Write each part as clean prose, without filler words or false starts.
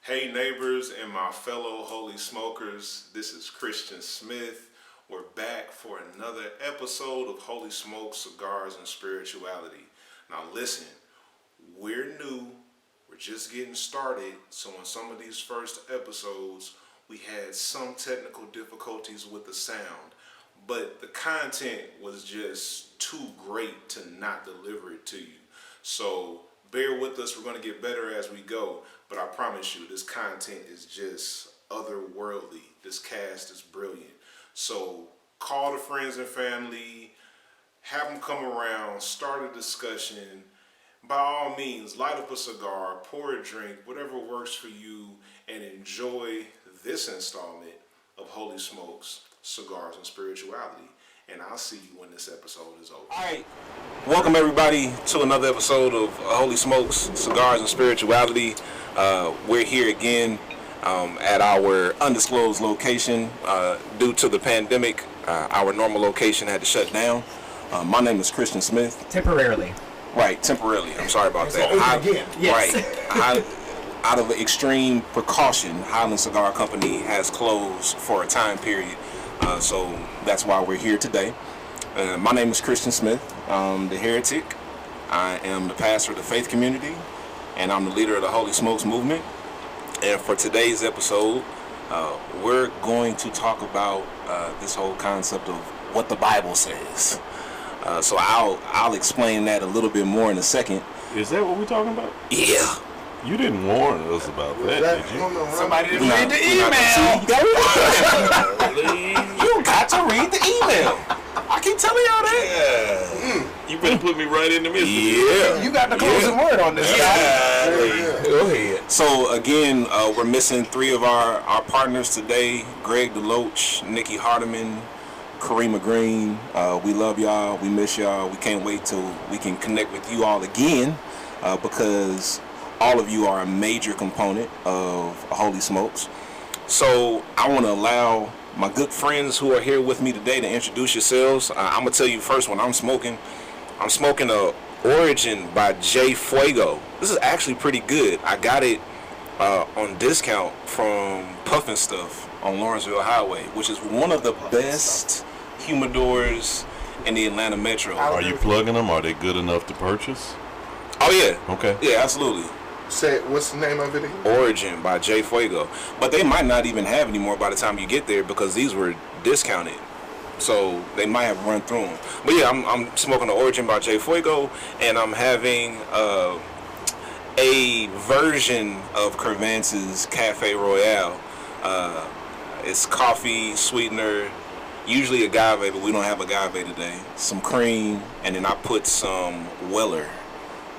Hey neighbors and my fellow holy smokers, this is Christian Smith. We're back for another episode of Holy Smoke, Cigars and Spirituality. Now listen, we're new, we're just getting started, so in some of these first episodes, we had some technical difficulties with the sound, but the content was just too great to not deliver it to you. So bear with us, we're going to get better as we go. But I promise you, this content is just otherworldly. This cast is brilliant. So call the friends and family, have them come around, start a discussion. By all means, light up a cigar, pour a drink, whatever works for you, and enjoy this installment of Holy Smokes, Cigars and Spirituality. And I'll see you when this episode is over. All right. Welcome, everybody, to another episode of Holy Smokes, Cigars and Spirituality. We're here again at our undisclosed location. Due to the pandemic, our normal location had to shut down. My name is Christian Smith. Temporarily. Right, temporarily. I'm sorry about that. Yes. Right. Out of extreme precaution, Highland Cigar Company has closed for a time period. So that's why we're here today. My name is Christian Smith. I'm the heretic. I am the pastor of the faith community, and I'm the leader of the Holy Smokes movement. And for today's episode, we're going to talk about this whole concept of what the Bible says. So I'll explain that a little bit more in a second. Is that what we're talking about? Yeah. You didn't warn us about that, did you? Somebody didn't read the email. You got to read the email. I keep telling y'all that. Yeah. You better put me right in the midst of Yeah. You got the closing word on this. Yeah. Go ahead. So again, we're missing three of our partners today: Greg DeLoach, Nikki Hardiman, Karima Green. We love y'all. We miss y'all. We can't wait till we can connect with you all again, because all of you are a major component of Holy Smokes. So I want to allow my good friends who are here with me today to introduce yourselves. I'm going to tell you first what I'm smoking. I'm smoking a Origin by J Fuego. This is actually pretty good. I got it on discount from Puffin Stuff on Lawrenceville Highway, which is one of the best humidors in the Atlanta metro. Are you plugging them? Are they good enough to purchase? Oh, yeah. Okay. Yeah, absolutely. Say, what's the name of it again? Origin by J Fuego. But they might not even have any more by the time you get there because these were discounted. So they might have run through them. But yeah, I'm smoking the Origin by J Fuego, and I'm having a version of Cervantes Cafe Royale. It's coffee, sweetener, usually agave, but we don't have agave today. Some cream, and then I put some Weller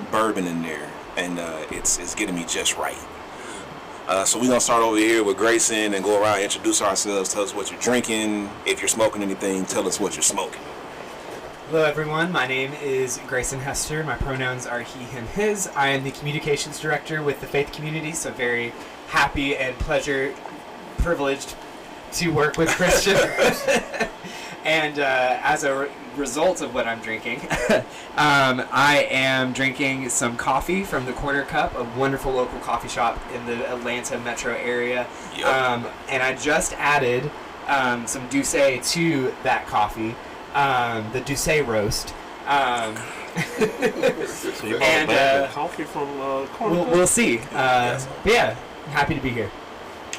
bourbon in there. And it's getting me just right. So we're going to start over here with Grayson and go around, introduce ourselves, tell us what you're drinking. If you're smoking anything, tell us what you're smoking. Hello, everyone. My name is Grayson Hester. My pronouns are he, him, his. I am the communications director with the faith community, so very happy and privileged to work with Christian. And as a result of what I'm drinking, I am drinking some coffee from the Corner Cup, a wonderful local coffee shop in the Atlanta metro area. Yep. And I just added some Douce to that coffee, the Douce roast. So you got a bag of coffee from Corner Cup? We'll see. But yeah, happy to be here.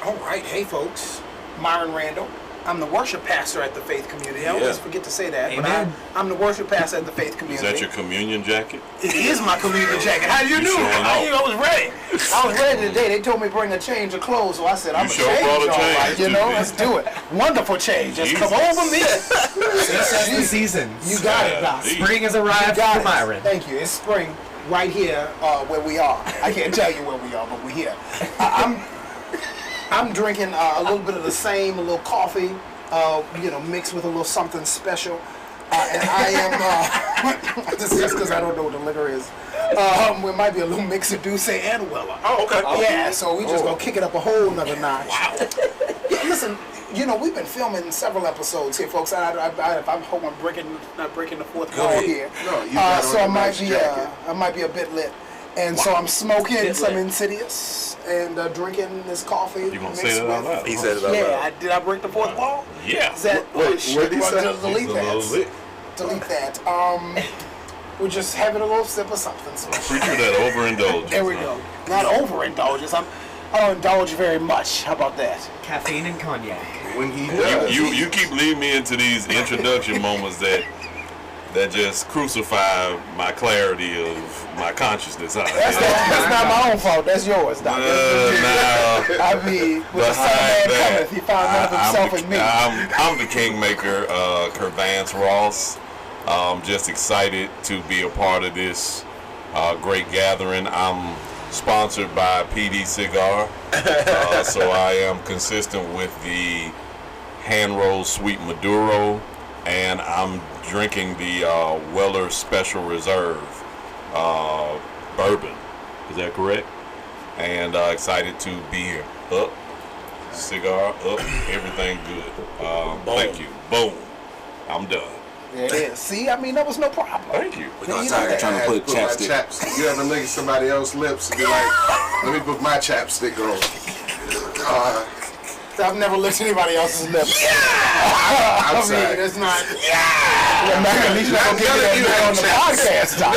All right, hey folks, Myron Randall. I'm the worship pastor at the faith community. I always forget to say that, Amen. but I'm the worship pastor at the faith Is community. that your communion jacket? It is my communion jacket. How you knew? I was ready. I was ready today. They told me bring a change of clothes, so I said I'm You a sure change, brought a all change, right. You too, know, man. let's do it. Wonderful change. Just come Jesus. over me. It's the season. You got it, Doc. Indeed. Spring has You arrived got for it. Myron. Thank you. It's spring right here where we are. I can't tell you where we are, but we're here. I'm drinking a little bit of the same, a little coffee. Mixed with a little something special. And I am, this is because I don't know what the liquor is. It might be a little mix of Douce and Weller. Oh, okay. Yeah, so we just gonna kick it up a whole nother notch. Wow. Yeah, listen, we've been filming several episodes here, folks. I hope I'm not breaking the fourth wall here. No, you got so on I a might nice be jacket. I might be a bit lit. And so I'm smoking some Insidious and drinking this coffee. You gonna say that out loud? He said it out loud. Yeah, did I break the fourth wall? Yeah. Is that, What did he say? Delete It's a little that. lit. Delete that. We're just having a little sip of something special. Preacher that overindulgence. There we go. Not overindulgence. I don't indulge very much. How about that? Caffeine and cognac. When he does. You keep leading me into these introduction moments that just crucify my clarity of my consciousness. That's not my own fault. That's yours, Doc. Now, I mean, with the son of man cometh, he found none of himself in me. I'm the kingmaker, Kervance Ross. Just excited to be a part of this great gathering. I'm sponsored by PD Cigar, so I am consistent with the hand rolled sweet Maduro, and I'm drinking the Weller Special Reserve bourbon. Is that correct? And excited to be here. Up, cigar up, everything good. Thank you. Boom. I'm done. There it is. See, I mean, that was no problem. Thank you. I'm tired of trying to put chapstick. You ever look at somebody else's lips and be like, let me put my chapstick on. I've never licked anybody else's lips. I'm I sorry. mean, it's not. Yeah. At least not get that on the podcast, Doc.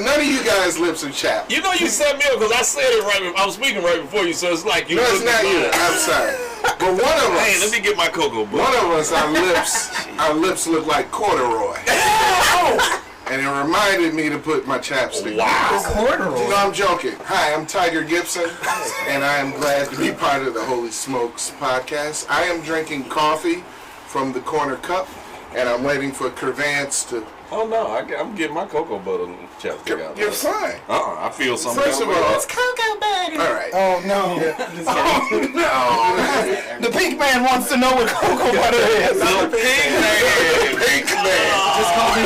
None of you guys' lips are chapped. You know you set me up because I said it right. I was speaking right before you, so it's like you. No, it's not you. I'm sorry. But one of us. Hey, let me get my cocoa. One of us, our lips look like corduroy. And it reminded me to put my chapstick on. Corduroy. No, I'm joking. Hi, I'm Tiger Gibson, and I am glad to be part of the Holy Smokes podcast. I am drinking coffee from the corner cup, and I'm waiting for Kervance to... Oh no, I'm getting my cocoa butter chapstick out. You're fine. I feel something. First of all... It's cocoa butter. All right. Oh, no. The pink man wants to know what cocoa butter is. Pink man. Just call me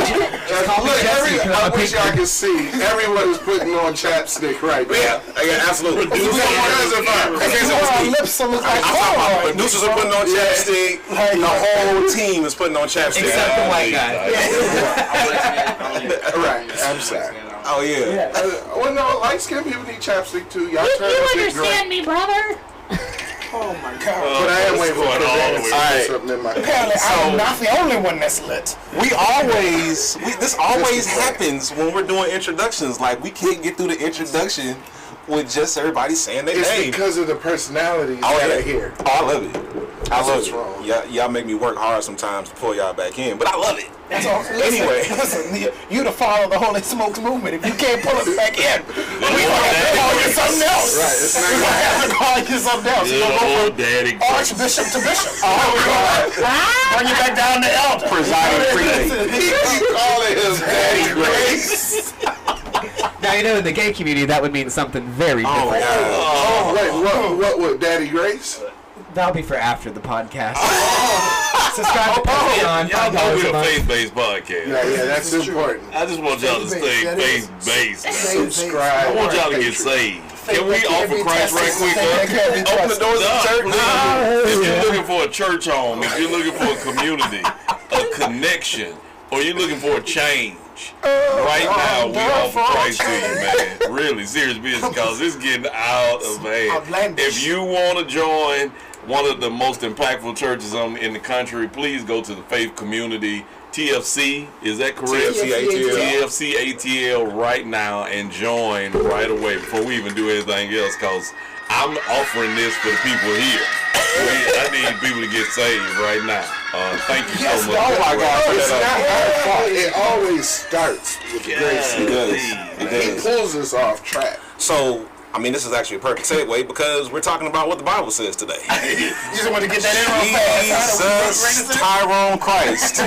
Look, Jesse. I wish y'all could see. Everyone is putting on chapstick right now. Yeah, absolutely. Because if Our lips look like corduroy. Producers are putting on chapstick. The whole team is putting on chapstick. Except the white guy. Right, I'm sorry. Oh yeah. Well, no, light-skinned people need chapstick too. Y'all turn a bit gray. me, brother? Oh, my God. But I am waiting for going on Kervance with to it? put something in my Apparently, I'm not the only one that's lit. This always happens when we're doing introductions. Like we can't get through the introduction with just everybody saying their It's name. because of the personalities Oh, that yeah. are here. Oh, I love it. I love what's it. wrong. Y'all make me work hard sometimes to pull y'all back in, but I love it. That's all. Anyway. Listen, you to follow the Holy Smokes movement. If you can't pull us back in, we're going to have to call you something else. Right, it's not We're going to have to call you something else. We're going to go from Daddy. Archbishop to Bishop. Bring you back down to Elder. Presiding prelate. He keep calling him Daddy Grace. Now, you know, in the gay community, that would mean something very different. Oh, wait, what would Daddy Grace? That'll be for after the podcast. Subscribe to Patreon. Y'all know $5 we're a a month. faith-based podcast. Yeah, that's important. I just want y'all to stay That is- faith-based. Subscribe. I want on y'all to get Patreon. saved. Can we offer Christ right quick? Open the doors of the church. If you're looking for a church home, if you're looking for a community, a connection, or you're looking for a change, right now we offer Christ to you, man. Really, serious business, because it's getting out of hand. Outlandish. If you want to join one of the most impactful churches in the country, please go to the Faith Community TFC. Is that correct? TFC ATL. TFC ATL right now and join right away before we even do anything else, because I'm offering this for the people here. I need people to get saved right now. Thank you so much. Oh my God. It's not our fault. It always starts with grace. It does. It He does. pulls us off track. So, I mean, this is actually a perfect segue because we're talking about what the Bible says today. You just want to get that in real fast. Jesus, Tyrone Christ.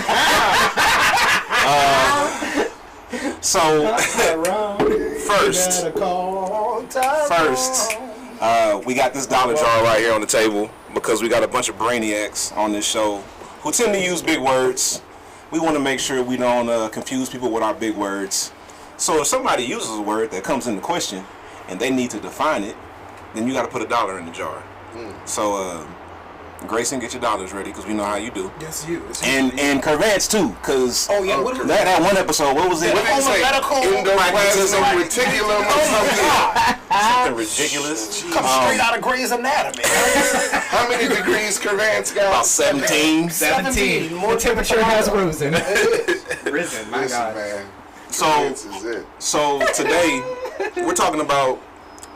First, we got this dollar jar right here on the table because we got a bunch of brainiacs on this show who tend to use big words. We want to make sure we don't confuse people with our big words. So if somebody uses a word that comes into question and they need to define it, then you got to put $1 in the jar. So Grayson, get your dollars ready because we know how you do. Yes, you. And Curvance too, because Oh yeah, what is that one episode, what was it? What did they say? Endoplasmic reticulum or something? Something ridiculous. Comes straight out of Grey's Anatomy. How many degrees Curvance got? About 17. 17. More The temperature has risen. Risen, my Listen, God. man. So, This is it. so today we're talking about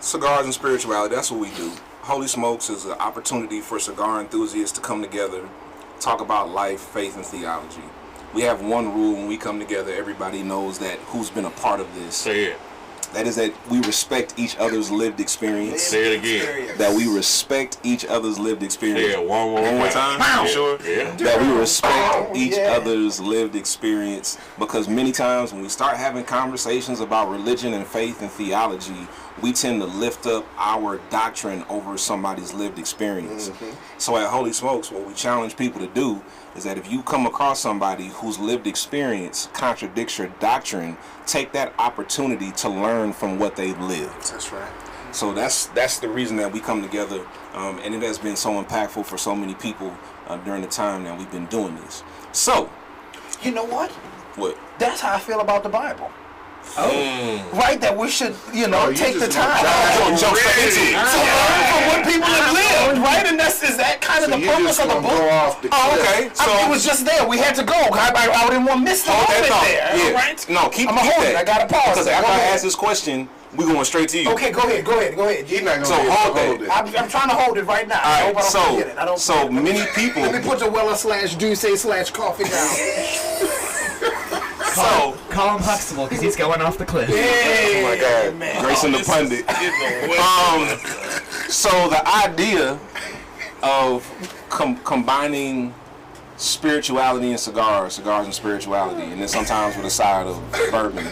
cigars and spirituality. That's what we do. Holy Smokes is an opportunity for cigar enthusiasts to come together, talk about life, faith, and theology. We have one rule when we come together. Everybody knows that who's been a part of this. Say it. That is that we respect each other's lived experience. Say it again. That we respect each other's lived experience. Yeah, one more time. You sure? Yeah. That we respect each other's lived experience, because many times when we start having conversations about religion and faith and theology, we tend to lift up our doctrine over somebody's lived experience. So at Holy Smokes, what we challenge people to do is that if you come across somebody whose lived experience contradicts your doctrine, take that opportunity to learn from what they've lived. That's right. So that's the reason that we come together, and it has been so impactful for so many people during the time that we've been doing this. So, You know what? what? That's how I feel about the Bible. Oh. Right, that we should, you take the just time Jump straight into it. to learn from what people have lived, right? And is that kind of So the you purpose just of the gonna book? go off the Oh, cliff. okay. So- It was just there. We had to go. I didn't want to miss the Hold that moment thought. there. Yeah. Right? No, keep I'ma hold that. it. I gotta pause. Because Go after I ahead. ask this question, we're going straight to you. Okay, go ahead. He's not So gonna be hold able to that. hold it. I'm trying to hold it right now. I All hope I right, don't forget it. I don't so forget it. many people. Let me put the Weller/Duce/coffee down. Call him Huxtable because he's going off the cliff. Oh my God, man. Grayson the pundit. So the idea of combining spirituality and cigars and spirituality, and then sometimes with a side of bourbon,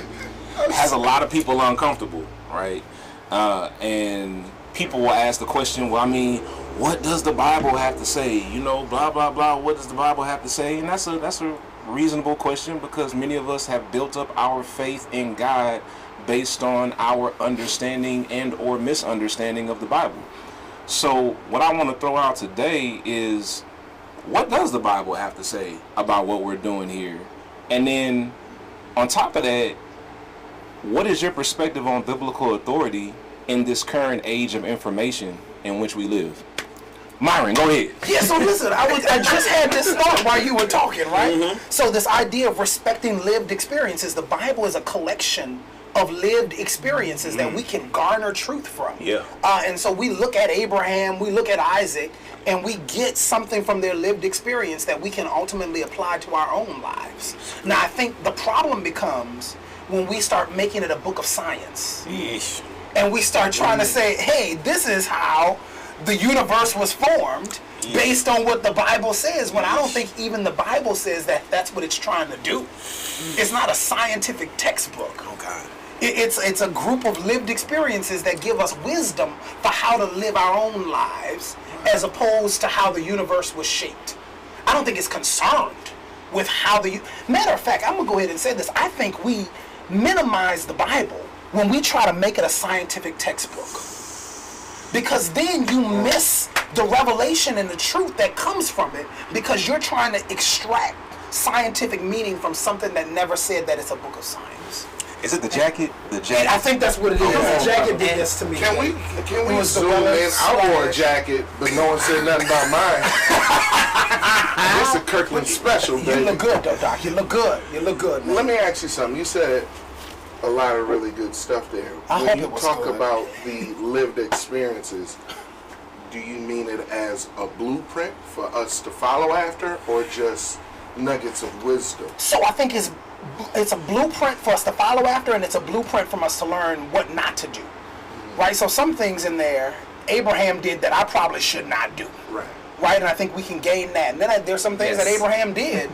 has a lot of people uncomfortable, right? And people will ask the question, well, I mean, what does the Bible have to say? Blah, blah, blah. What does the Bible have to say? And that's a reasonable question, because many of us have built up our faith in God based on our understanding and or misunderstanding of the Bible. So what I want to throw out today is, what does the Bible have to say about what we're doing here? And then on top of that, what is your perspective on biblical authority in this current age of information in which we live? Myron, go ahead. Yeah, so listen, I just had this thought while you were talking, right? So this idea of respecting lived experiences, the Bible is a collection of lived experiences that we can garner truth from. Yeah. And so we look at Abraham, we look at Isaac, and we get something from their lived experience that we can ultimately apply to our own lives. Now, I think the problem becomes when we start making it a book of science. Yeesh. And we start trying to say, hey, this is how the universe was formed based on what the Bible says, when I don't think even the Bible says that that's what it's trying to do. It's not a scientific textbook. Oh, God. It's a group of lived experiences that give us wisdom for how to live our own lives, as opposed to how the universe was shaped. I don't think it's concerned with how matter of fact, I'm gonna go ahead and say this. I think we minimize the Bible when we try to make it a scientific textbook, because then you miss the revelation and the truth that comes from it, because you're trying to extract scientific meaning from something that never said that it's a book of science. Is it the jacket? The And jacket. I think that's what it is. The jacket did this to me. Can we It was the zoom in? Weller I wore a slash- jacket, but no one said nothing about mine. This is a Kirkland special, You baby. look good though, Doc. You look good. You look good, man. Let me ask you something. You said a lot of really good stuff there. I When hope you it was talk good. about the lived experiences, do you mean it as a blueprint for us to follow after, or just nuggets of wisdom? So I think it's a blueprint for us to follow after, and it's a blueprint from us to learn what not to do. Right? So some things in there Abraham did that I probably should not do. Right. Right? And I think we can gain that. And then there's some things that Abraham did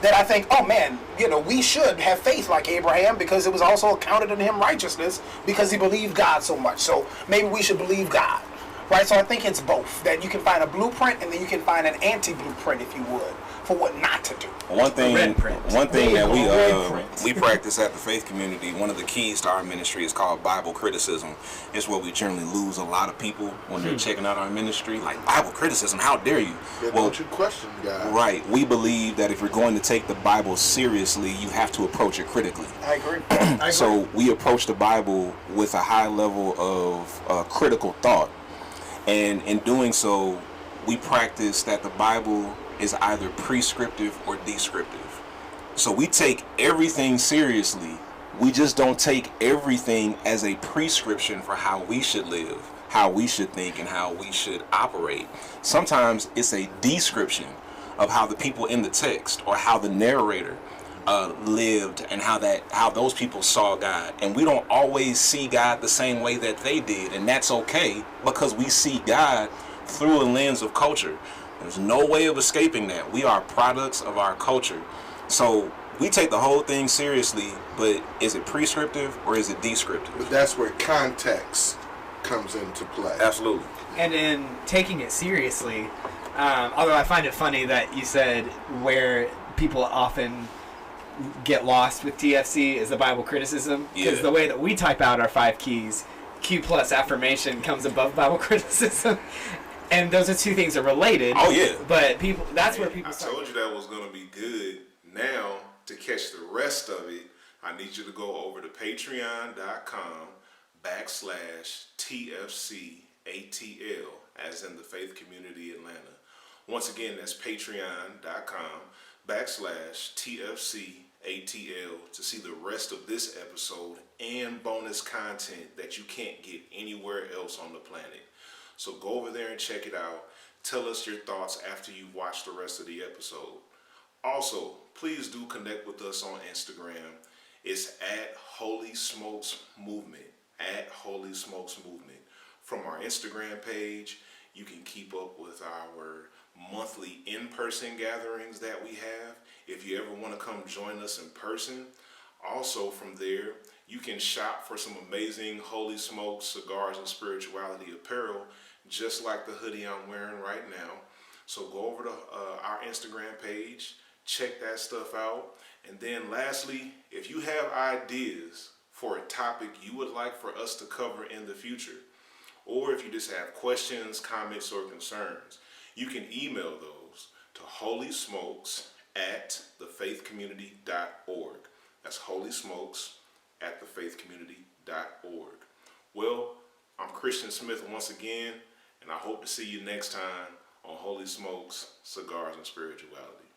that I think, oh man, we should have faith like Abraham, because it was also accounted unto him righteousness because he believed God so much. So maybe we should believe God. right? So I think it's both. That you can find a blueprint and then you can find an anti-blueprint, if you would, for what not to do. One thing red print. that we practice at the faith community, one of the keys to our ministry is called Bible criticism. It's where we generally lose a lot of people when they're checking out our ministry. Like, Bible criticism, how dare you? Yeah, don't you question God. Right. We believe that if you're going to take the Bible seriously, you have to approach it critically. I agree. So we approach the Bible with a high level of critical thought. And in doing so, we practice that the Bible is either prescriptive or descriptive. So we take everything seriously. We just don't take everything as a prescription for how we should live, how we should think, and how we should operate. Sometimes it's a description of how the people in the text or how the narrator lived and how those people saw God. And we don't always see God the same way that they did, and that's okay, because we see God through a lens of culture. There's no way of escaping that. We are products of our culture. So we take the whole thing seriously, but is it prescriptive or is it descriptive? But that's where context comes into play. Absolutely. And in taking it seriously, although I find it funny that you said where people often get lost with TFC is the Bible criticism, because the way that we type out our 5 keys, Q plus affirmation comes above Bible criticism. And those are two things that are related. Oh, yeah. But that's where people I told you that was going to be good. Now, to catch the rest of it, I need you to go over to patreon.com/TFCATL, as in the Faith Community Atlanta. Once again, that's patreon.com/TFCATL to see the rest of this episode and bonus content that you can't get anywhere else on the planet. So go over there and check it out. Tell us your thoughts after you watch the rest of the episode. Also, please do connect with us on Instagram. It's at Holy Smokes Movement. At Holy Smokes Movement. From our Instagram page, you can keep up with our monthly in-person gatherings that we have. If you ever want to come join us in person, also from there, you can shop for some amazing Holy Smokes Cigars and Spirituality apparel, just like the hoodie I'm wearing right now. So go over to our Instagram page, check that stuff out. And then lastly, if you have ideas for a topic you would like for us to cover in the future, or if you just have questions, comments, or concerns, you can email those to holysmokes@thefaithcommunity.org. That's holysmokes@thefaithcommunity.org. Well, I'm Christian Smith once again, and I hope to see you next time on Holy Smokes, Cigars and Spirituality.